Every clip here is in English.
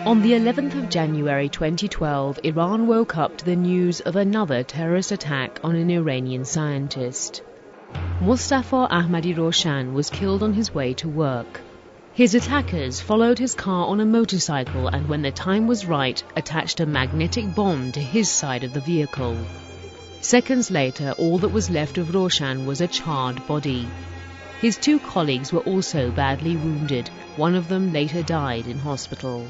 On the 11th of January 2012, Iran woke up to the news of another terrorist attack on an Iranian scientist. Mustafa Ahmadi Roshan was killed on his way to work. His attackers followed his car on a motorcycle and, when the time was right, attached a magnetic bomb to his side of the vehicle. Seconds later, all that was left of Roshan was a charred body. His two colleagues were also badly wounded. One of them later died in hospital.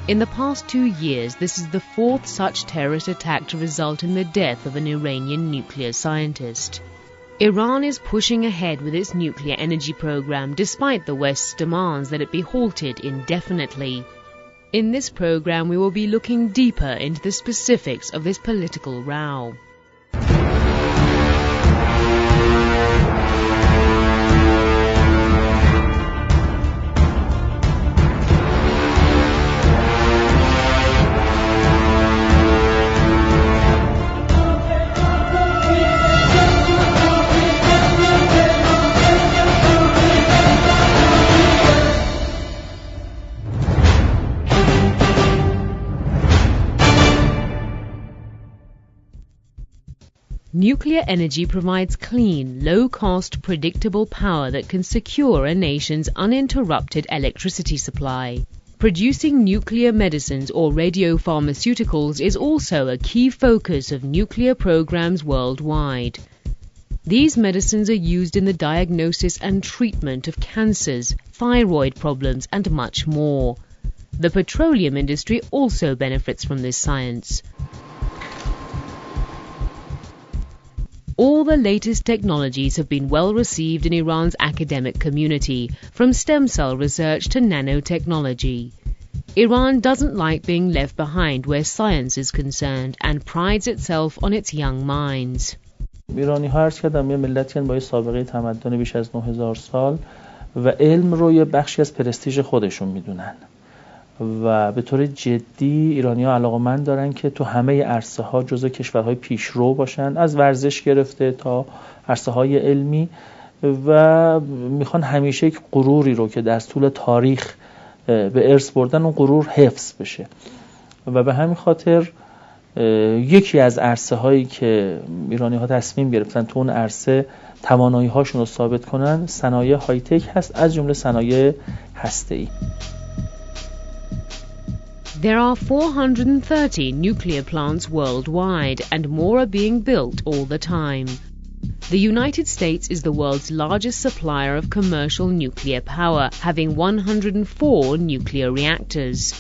In the past 2 years, this is the fourth such terrorist attack to result in the death of an Iranian nuclear scientist. Iran is pushing ahead with its nuclear energy program despite the West's demands that it be halted indefinitely. In this program, we will be looking deeper into the specifics of this political row. Nuclear energy provides clean, low-cost, predictable power that can secure a nation's uninterrupted electricity supply. Producing nuclear medicines or radiopharmaceuticals is also a key focus of nuclear programs worldwide. These medicines are used in the diagnosis and treatment of cancers, thyroid problems, and much more. The petroleum industry also benefits from this science. All the latest technologies have been well received in Iran's academic community, from stem cell research to nanotechnology. Iran doesn't like being left behind where science is concerned and prides itself on its young minds. ایرانی ها عرض کردم یه ملتی با سابقه تمدن بیش از 9000 سال و علم رو یه بخشی از پرستیژ خودشون میدونن و به طور جدی ایرانی‌ها علاقه‌مند دارن که تو همه عرصه‌ها جزو کشورهای پیشرو باشن، از ورزش گرفته تا عرصه‌های علمی، و میخوان همیشه یک غروری رو که در طول تاریخ به ارث بردن اون غرور حفظ بشه و به همین خاطر یکی از عرصه‌هایی که ایرانی‌ها تصمیم گرفتن تو اون عرصه توانایی‌هاشون رو ثابت کنن صنایع های تک هست، از جمله صنایع هسته‌ای. There are 430 nuclear plants worldwide, and more are being built all the time. The United States is the world's largest supplier of commercial nuclear power, having 104 nuclear reactors.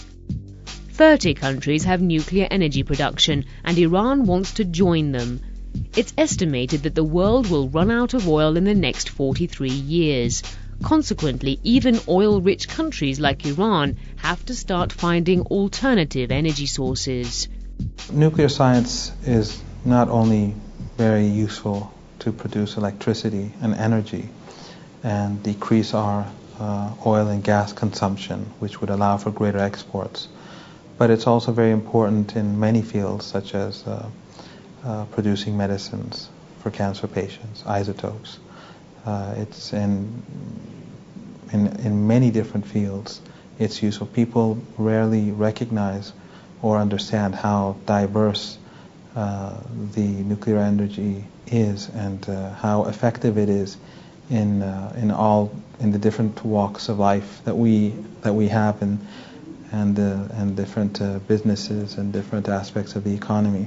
30 countries have nuclear energy production, and Iran wants to join them. It's estimated that the world will run out of oil in the next 43 years. Consequently, even oil-rich countries like Iran have to start finding alternative energy sources. Nuclear science is not only very useful to produce electricity and energy and decrease our oil and gas consumption, which would allow for greater exports, but it's also very important in many fields, such as producing medicines for cancer patients, isotopes. It's in many different fields. It's useful. People rarely recognize or understand how diverse the nuclear energy is and how effective it is in the different walks of life that we have and different businesses and different aspects of the economy.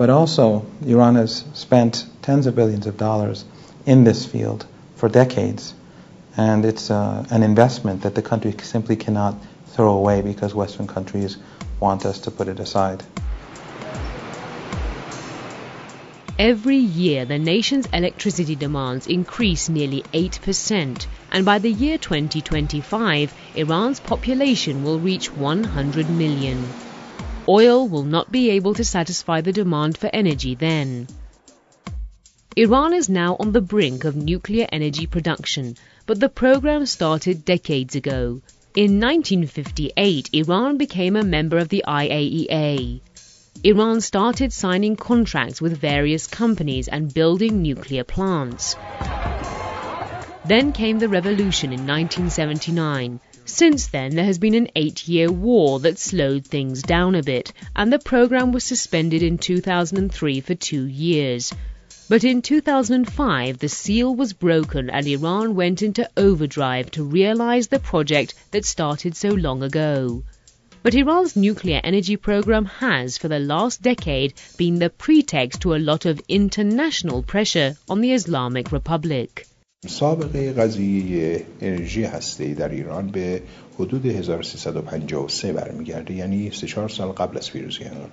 But also, Iran has spent tens of billions of dollars in this field for decades, and it's an investment that the country simply cannot throw away because Western countries want us to put it aside. Every year, the nation's electricity demands increase nearly 8%, and by the year 2025, Iran's population will reach 100 million. Oil will not be able to satisfy the demand for energy then. Iran is now on the brink of nuclear energy production, but the program started decades ago. In 1958, Iran became a member of the IAEA. Iran started signing contracts with various companies and building nuclear plants. Then came the revolution in 1979. Since then, there has been an 8-year war that slowed things down a bit, and the program was suspended in 2003 for 2 years. But in 2005, the seal was broken and Iran went into overdrive to realize the project that started so long ago. But Iran's nuclear energy program has, for the last decade, been the pretext to a lot of international pressure on the Islamic Republic. سابقه قضیه انرژی هسته‌ای در ایران به حدود 1353 برمیگرده، یعنی 3-4 سال قبل از پیروزی انقلاب.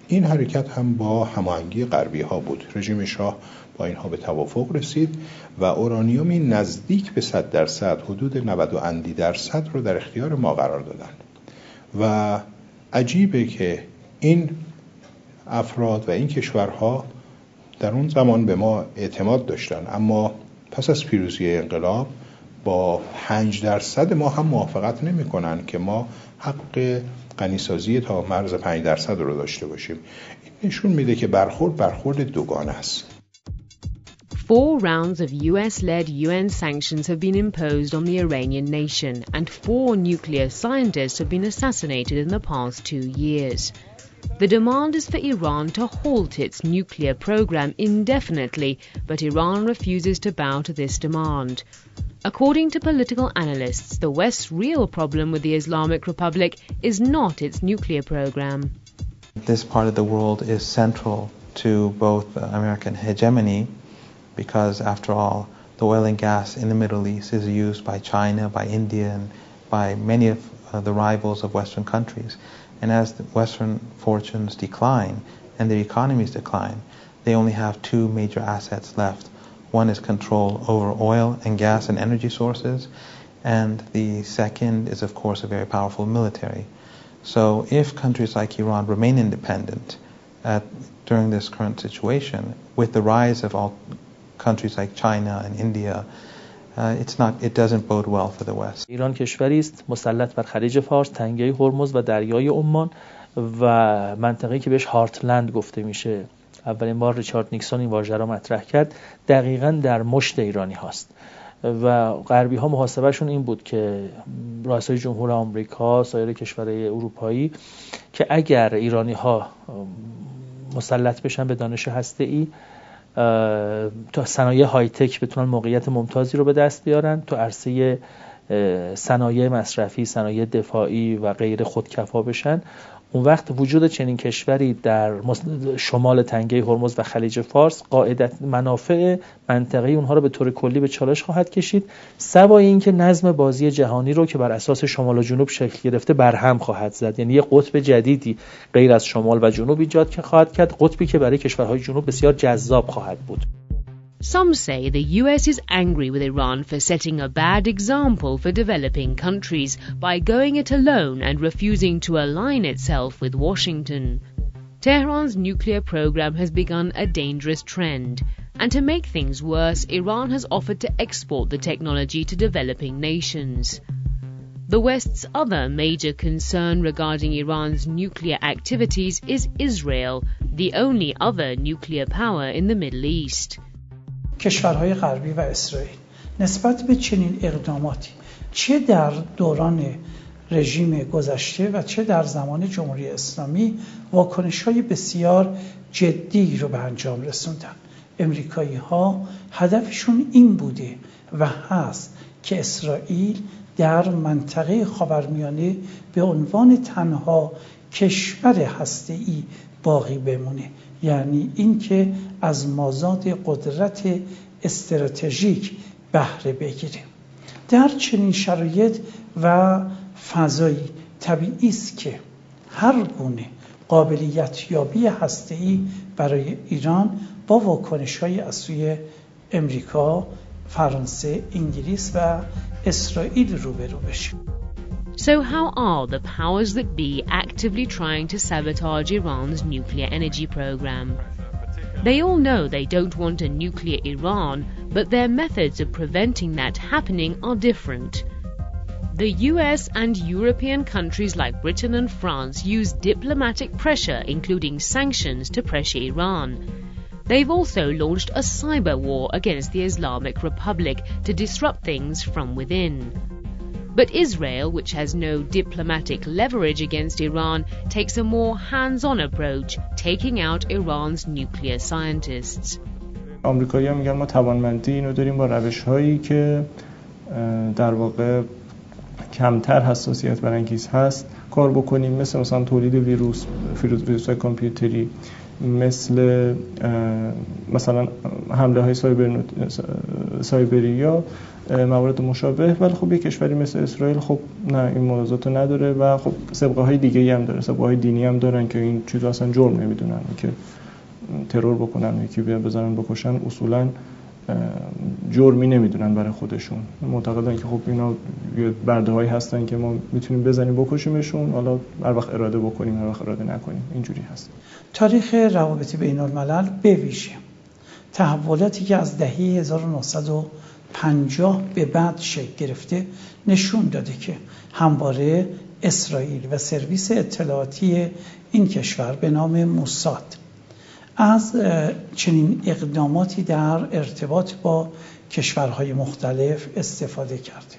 این حرکت هم با هماهنگی غربی ها بود. رژیم شاه با اینها به توافق رسید و اورانیومی نزدیک به 100%، حدود 90% رو در اختیار ما قرار دادن. و عجیبه که این افراد و این کشورها در اون زمان به ما اعتماد داشتن، اما پس از پیروزی انقلاب با 5% ما هم موافقت نمی کنن که ما حق غنیسازی تا مرز 5% رو داشته باشیم. این نشون میده که برخورد دوگانه است. 4 rounds of US-led UN sanctions have been imposed on the Iranian nation, and 4 nuclear scientists have been assassinated in the past 2 years. The demand is for Iran to halt its nuclear program indefinitely, but Iran refuses to bow to this demand. According to political analysts, the West's real problem with the Islamic Republic is not its nuclear program. This part of the world is central to both American hegemony, because after all, the oil and gas in the Middle East is used by China, by India, and by many of the rivals of Western countries. And as the Western fortunes decline and their economies decline, they only have 2 major assets left. One is control over oil and gas and energy sources, and the second is, of course, a very powerful military. So if countries like Iran remain independent during this current situation, with the rise of all countries like China and India, it doesn't bode well for the West. ایران کشوری است مسلط بر خلیج فارس، تنگه هرمز و دریای عمان و منطقه‌ای که بهش هارتلند گفته میشه. اولین بار ریچارد نیکسون این واژه را مطرح کرد. دقیقاً در مشت ایرانی هاست و غربی ها محاسبهشون این بود که رؤسای جمهور آمریکا، سایر کشورهای اروپایی، که اگر ایرانی ها مسلط بشن به دانش هسته‌ای، تا صنایع های تک بتونن موقعیت ممتازی رو به دست بیارن، تو عرصه صنایع مصرفی، صنایع دفاعی و غیر خودکفا بشن، اون وقت وجود چنین کشوری در شمال تنگه هرمز و خلیج فارس قاعدت منافع منطقه‌ای اونها رو به طور کلی به چالش خواهد کشید، سوای اینکه نظم بازی جهانی رو که بر اساس شمال و جنوب شکل گرفته برهم خواهد زد. یعنی یه قطب جدیدی غیر از شمال و جنوب ایجاد که خواهد کرد، قطبی که برای کشورهای جنوب بسیار جذاب خواهد بود. Some say the US is angry with Iran for setting a bad example for developing countries by going it alone and refusing to align itself with Washington. Tehran's nuclear program has begun a dangerous trend, and to make things worse, Iran has offered to export the technology to developing nations. The West's other major concern regarding Iran's nuclear activities is Israel, the only other nuclear power in the Middle East. کشورهای غربی و اسرائیل نسبت به چنین اقداماتی چه در دوران رژیم گذشته و چه در زمان جمهوری اسلامی واکنش‌های بسیار جدی رو به انجام رسوندن. امریکایی‌ها هدفشون این بوده و هست که اسرائیل در منطقه خاورمیانه به عنوان تنها کشور هسته‌ای باقی بمونه، یعنی اینکه از مازاد قدرت استراتژیک بهره بگیره. در چنین شرایط و فضایی طبیعی است که هر گونه قابلیت یابی هسته‌ای برای ایران با واکنش‌های از سوی امریکا، فرانسه، انگلیس و اسرائیل روبرو بشه. So how are the powers that be actively trying to sabotage Iran's nuclear energy program? They all know they don't want a nuclear Iran, but their methods of preventing that happening are different. The US and European countries like Britain and France use diplomatic pressure, including sanctions, to pressure Iran. They've also launched a cyber war against the Islamic Republic to disrupt things from within. But Israel, which has no diplomatic leverage against Iran, takes a more hands-on approach, taking out Iran's nuclear scientists. آمریکایی‌ها میگن ما توانمندی اینو داریم با روش‌هایی که در واقع کمتر حساسیت برانگیز هست کار بکنیم، مثلا تولید ویروس‌های کامپیوتری، مثلا حمله‌های سایبری یا موارد مشابه. ولی خب یک کشوری مثل اسرائیل خب نه این موضوعات رو نداره و خب سابقه‌های دیگه‌ای هم داره، سابقه‌های دینی هم دارن که این چیزا اصلا جرم نمیدونن که ترور بکنن، یکی بزنن بکشن، اصولا جرمی نمیدونن برای خودشون. معتقدن که خب اینا برده‌هایی هستن که ما میتونیم بزنیم بکشیمشون، حالا هر وقت اراده بکنیم هر وقت اراده نکنیم، اینجوری هست. تاریخ روابط بین الملل به ویژه تحولاتی که از دهه 1950 به بعد شکل گرفته نشون داده که همواره اسرائیل و سرویس اطلاعاتی این کشور به نام موساد از چنین اقداماتی در ارتباط با کشورهای مختلف استفاده کرده.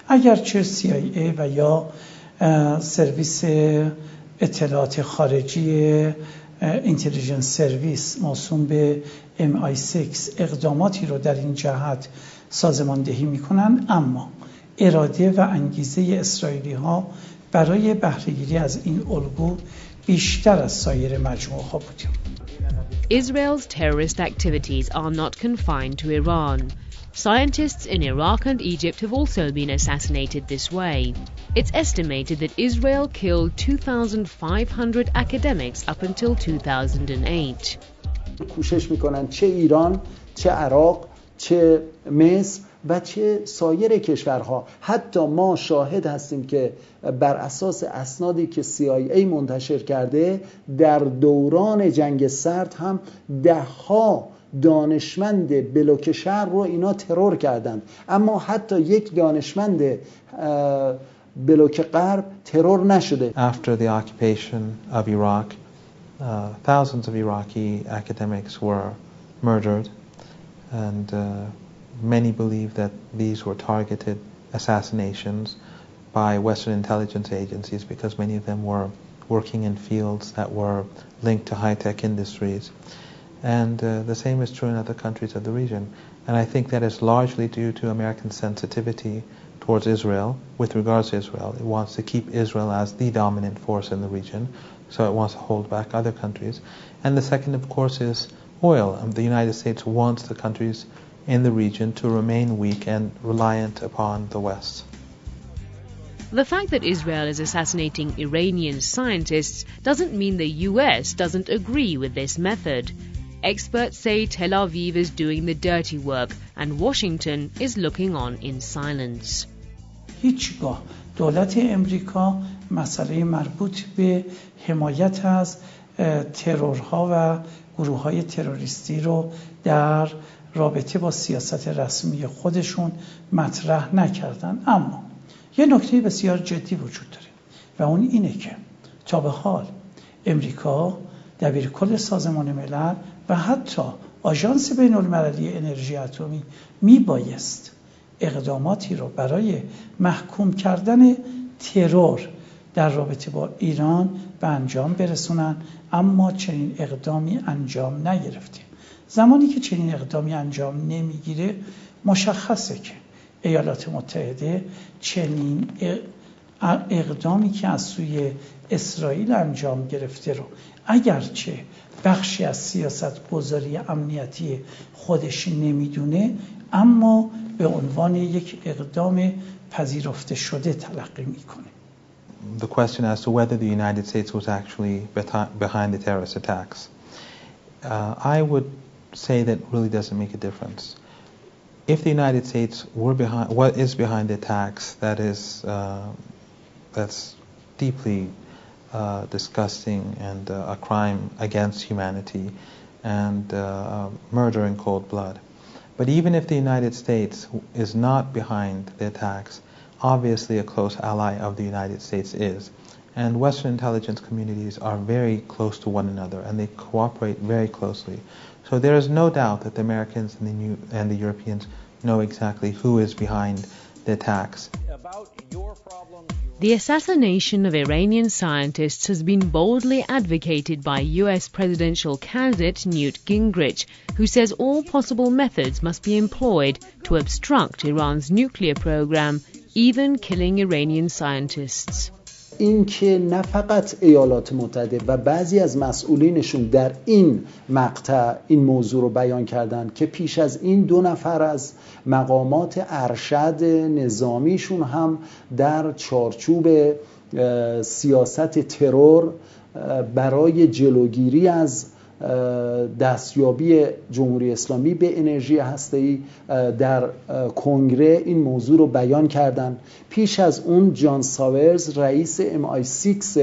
اگرچه CIA و یا سرویس اطلاعات خارجی اینتلیجنس سرویس موسوم به MI6 اقداماتی رو در این جهت سازماندهی میکنن، اما اراده و انگیزه اسرائیلی ها برای بهره‌گیری از این الگو بیشتر از سایر مجموعه ها بوده. Israel's terrorist activities are not confined to Iran. Scientists in Iraq and Egypt have also been assassinated this way. It's estimated that Israel killed 2,500 academics up until 2008. کوشش میکنن چه ایران، چه عراق، چه مصر و چه سایر کشورها. حتی ما شاهد هستیم که بر اساس اسنادی که CIA منتشر کرده در دوران جنگ سرد هم ده‌ها دانشمند بلوک شرق رو اینا ترور کردند، اما حتی یک دانشمند بلوک غرب ترور نشده. After the occupation of Iraq, thousands of Iraqi academics were murdered, and many believe that these were targeted assassinations by Western intelligence agencies because many of them were working in fields that were linked to high-tech industries. And the same is true in other countries of the region. And I think that is largely due to American sensitivity towards Israel. With regards to Israel, it wants to keep Israel as the dominant force in the region, so it wants to hold back other countries. And the second, of course, is oil. The United States wants the countries in the region to remain weak and reliant upon the West. The fact that Israel is assassinating Iranian scientists doesn't mean the US doesn't agree with this method. Experts say Tel Aviv is doing the dirty work and Washington is looking on in silence. هیچگاه دولت امریکا مسئله مربوط به حمایت از ترورها و گروه‌های تروریستی رو در رابطه با سیاست رسمی خودشون مطرح نکردن. اما یه نکته بسیار جدی وجود داره و اون اینه که تا به حال امریکا، دبیرکل سازمان ملل و حتی آژانس بین المللی انرژی اتمی میبایست اقداماتی رو برای محکوم کردن ترور در رابطه با ایران به انجام برسونن، اما چنین اقدامی انجام نگرفته. زمانی که چنین اقدامی انجام نمیگیره مشخصه که ایالات متحده چنین اقدامی که از سوی اسرائیل انجام گرفته رو اگرچه بخشی از سیاست گذاری امنیتی خودش نمیدونه، اما به عنوان یک اقدام پذیرفته شده تلقی میکنه. The question as to whether the United States was actually behind the terrorist attacks, I would say that really doesn't make a difference. If the United States were behind, what is behind the attacks, that's deeply disgusting and a crime against humanity and murder in cold blood. But even if the United States is not behind the attacks, obviously a close ally of the United States is. And Western intelligence communities are very close to one another and they cooperate very closely. So there is no doubt that the Americans and the Europeans know exactly who is behind the attacks. The assassination of Iranian scientists has been boldly advocated by US presidential candidate Newt Gingrich, who says all possible methods must be employed to obstruct Iran's nuclear program, even killing Iranian scientists. این که نه فقط ایالات متحده و بعضی از مسئولینشون در این مقطع این موضوع رو بیان کردن که پیش از این 2 نفر از مقامات ارشد نظامیشون هم در چارچوب سیاست ترور برای جلوگیری از دستیابی جمهوری اسلامی به انرژی هسته‌ای در کنگره این موضوع رو بیان کردن. پیش از اون جان ساورز رئیس MI6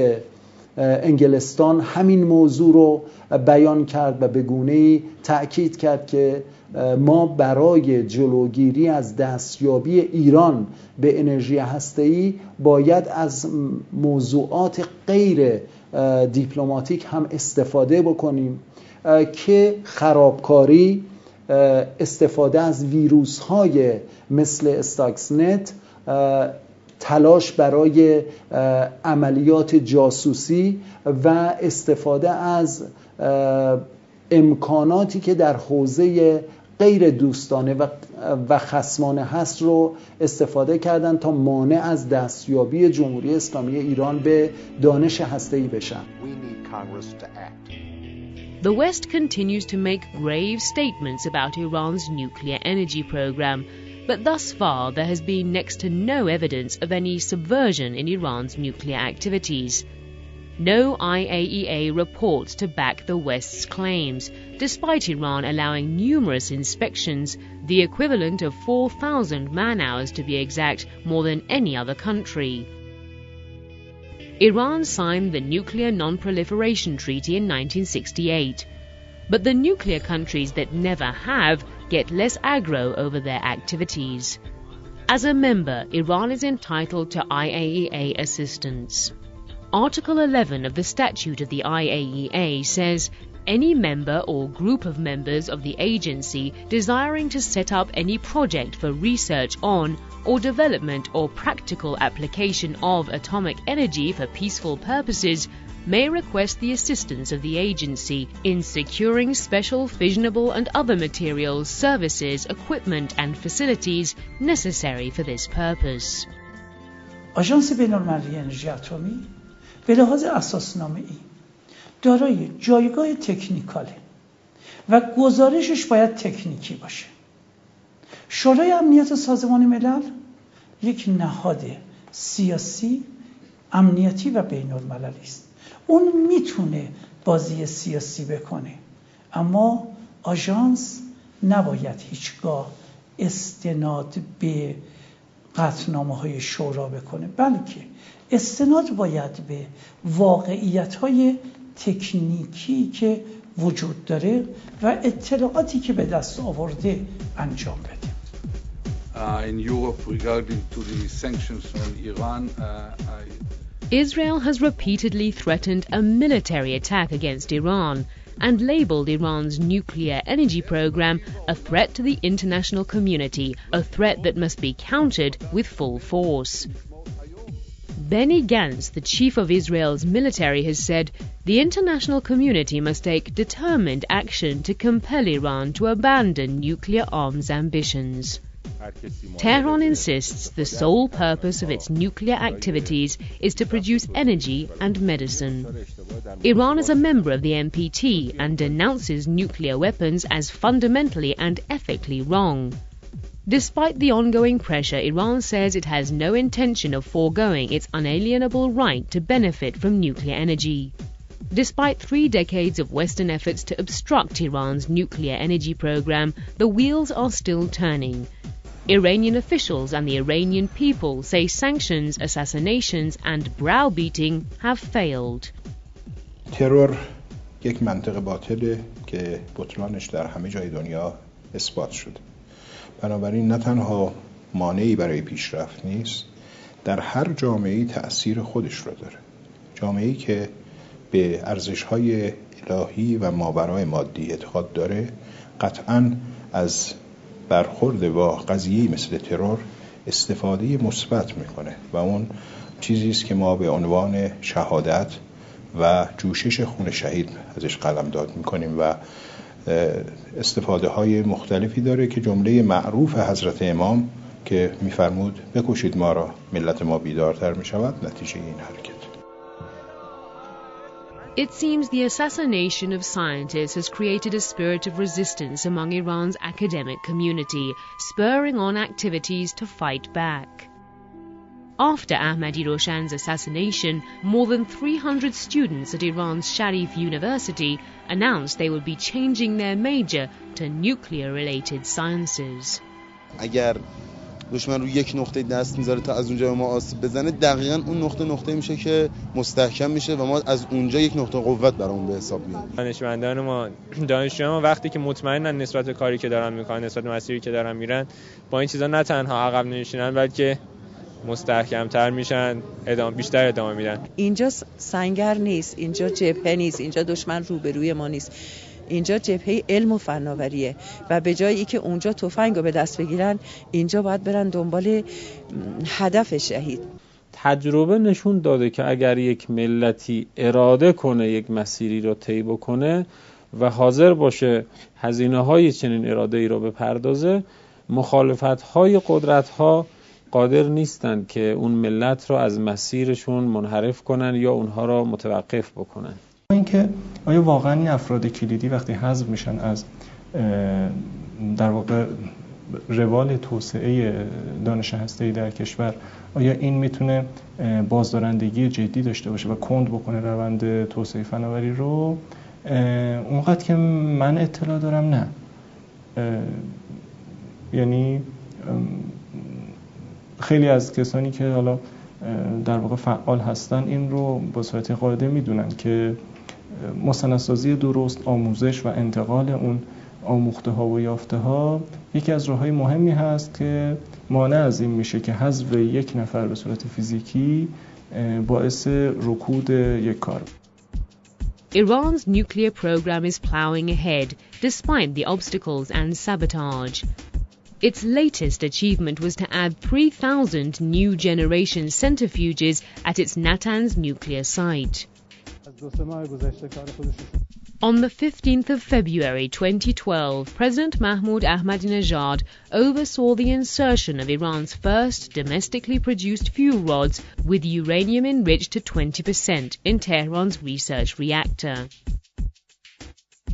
انگلستان همین موضوع رو بیان کرد و به گونه‌ای تأکید کرد که ما برای جلوگیری از دستیابی ایران به انرژی هسته‌ای باید از موضوعات غیر دیپلماتیک هم استفاده بکنیم که خرابکاری، استفاده از ویروس های مثل استاکسنت، تلاش برای عملیات جاسوسی و استفاده از امکاناتی که در حوزه غیر دوستانه و خصمانه هست رو استفاده کردن تا مانع از دستیابی جمهوری اسلامی ایران به دانش هسته‌ای بشن. The West continues to make grave statements about Iran's nuclear energy program, but thus far there has been next to no evidence of any subversion in Iran's nuclear activities. No IAEA reports to back the West's claims, despite Iran allowing numerous inspections, the equivalent of 4,000 man-hours to be exact, more than any other country. Iran signed the Nuclear Non-Proliferation Treaty in 1968, but the nuclear countries that never have get less aggro over their activities. As a member, Iran is entitled to IAEA assistance. Article 11 of the Statute of the IAEA says any member or group of members of the agency desiring to set up any project for research on or development or practical application of atomic energy for peaceful purposes may request the assistance of the agency in securing special fissionable and other materials, services, equipment and facilities necessary for this purpose. آژانس بین‌المللی انرژی اتمی به لحاظ اساسنامه‌ای دارای جایگاه تکنیکاله و گزارشش باید تکنیکی باشه. شورای امنیت سازمان ملل یک نهاد سیاسی، امنیتی و بین‌المللی است. اون میتونه بازی سیاسی بکنه، اما آژانس نباید هیچگاه استناد به قطعنامه‌های شورا بکنه، بلکه استناد باید به واقعیت‌های تکنیکی که وجود داره و اطلاعاتی که به دست آورده انجام بده. In Europe regarding to the sanctions on Iran, Israel has repeatedly threatened a military attack against Iran and labeled Iran's nuclear energy program a threat to the international community, a threat that must be countered with full force. Benny Gantz, the chief of Israel's military, has said the international community must take determined action to compel Iran to abandon nuclear arms ambitions. Tehran insists the sole purpose of its nuclear activities is to produce energy and medicine. Iran is a member of the NPT and denounces nuclear weapons as fundamentally and ethically wrong. Despite the ongoing pressure, Iran says it has no intention of foregoing its unalienable right to benefit from nuclear energy. Despite 3 decades of Western efforts to obstruct Iran's nuclear energy program, the wheels are still turning. Iranian officials and the Iranian people say sanctions, assassinations and browbeating have failed. ترور یک منطق باطله که بطلانش در همه جای دنیا اثبات شده. بنابراین نه تنها مانعی برای پیشرفت نیست، در هر جامعه‌ای تأثیر خودش رو داره. جامعه‌ای که به ارزش‌های الهی و ماورای مادی اعتقاد داره قطعاً از برخورد با قضیه‌ای مثل ترور استفاده مثبت میکنه و اون چیزی است که ما به عنوان شهادت و جوشش خون شهید ازش قلمداد میکنیم و استفاده های مختلفی داره که جمله معروف حضرت امام که میفرمود بکشید ما را ملت ما بیدارتر میشود نتیجه این حرکت. It seems the assassination of scientists has created a spirit of resistance among Iran's academic community, spurring on activities to fight back. After Ahmadi Roshan's assassination, more than 300 students at Iran's Sharif University announced they would be changing their major to nuclear-related sciences. اگر دشمن رو یک نقطه دست میذاره تا از اونجا ما آسیب بزنه، دقیقاً اون نقطه میشه که مستحکم میشه و ما از اونجا یک نقطه قوت برامون به حساب میاد. دانشجویان ما وقتی که مطمئنن نسبت به کاری که دارن میکنن، نسبت به مسیری که دارن میرن، با این چیزا نه تنها عقب نمیشینن بلکه مستحکم‌تر میشن، بیشتر ادامه میدن. اینجا سنگر نیست، اینجا جبهه نیست، اینجا دشمن روبروی ما نیست، اینجا جبهه علم و فناوریه و به جایی که اونجا تفنگو به دست بگیرن، اینجا باید برن دنبال هدف شهید. تجربه نشون داده که اگر یک ملتی اراده کنه یک مسیری رو طی بکنه و حاضر باشه هزینه‌های چنین اراده‌ای رو بپردازه، مخالفت‌های قدرت‌ها قادر نیستن که اون ملت رو از مسیرشون منحرف کنن یا اونها رو متوقف بکنن. اینکه آیا واقعا این افراد کلیدی وقتی حذف میشن از در واقع روال توسعه دانش هسته‌ای در کشور، آیا این میتونه بازدارندگی جدی داشته باشه و کند بکنه روند توسعه فناوری رو؟ اونقدر که من اطلاع دارم نه. یعنی خیلی از کسانی که حالا در واقع فعال هستن این رو با صورت قاعده میدونن که مستندسازی درست، آموزش و انتقال اون آموخته ها و یافته ها یکی از راههای مهمی هست که مانع از این میشه که حذف یک نفر به صورت فیزیکی باعث رکود یک کار. Iran's nuclear program is plowing ahead despite the obstacles and sabotage. Its latest achievement was to add 3,000 new generation centrifuges at its Natanz nuclear site. On the 15th of February 2012, President Mahmoud Ahmadinejad oversaw the insertion of Iran's first domestically produced fuel rods with uranium enriched to 20% in Tehran's research reactor.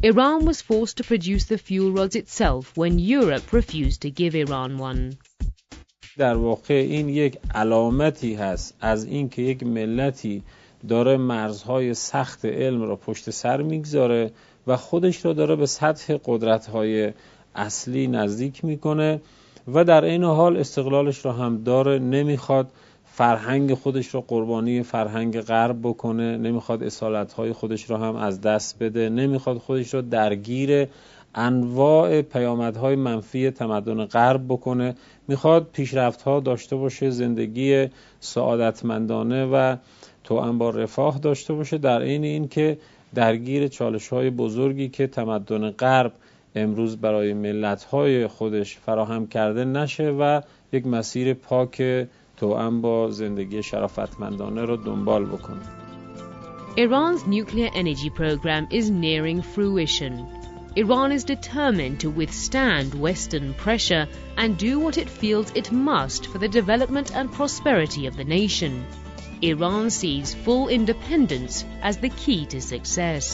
Iran was forced to produce the fuel rods itself when Europe refused to give Iran one. در واقع این یک علامتی هست از اینکه یک ملتی داره مرزهای سخت علم را پشت سر میگذاره و خودش را داره به سطح قدرت‌های اصلی نزدیک میکنه و در این حال استقلالش را هم داره، نمیخواد فرهنگ خودش را قربانی فرهنگ غرب بکنه، نمیخواد اصالت‌های خودش را هم از دست بده، نمیخواد خودش را درگیر انواع پیامدهای منفی تمدن غرب بکنه، میخواد پیشرفت‌ها داشته باشه، زندگی سعادتمندانه و توأم با رفاه داشته باشه، در عین این که درگیر چالش‌های بزرگی که تمدن غرب امروز برای ملت‌های خودش فراهم کرده نشه و یک مسیر پاک توأم با زندگی شرافتمندانه رو دنبال بکنه. Iran's nuclear energy program is nearing fruition. Iran is determined to withstand Western pressure and do what it feels it must for the development and prosperity of the nation. Iran sees full independence as the key to success.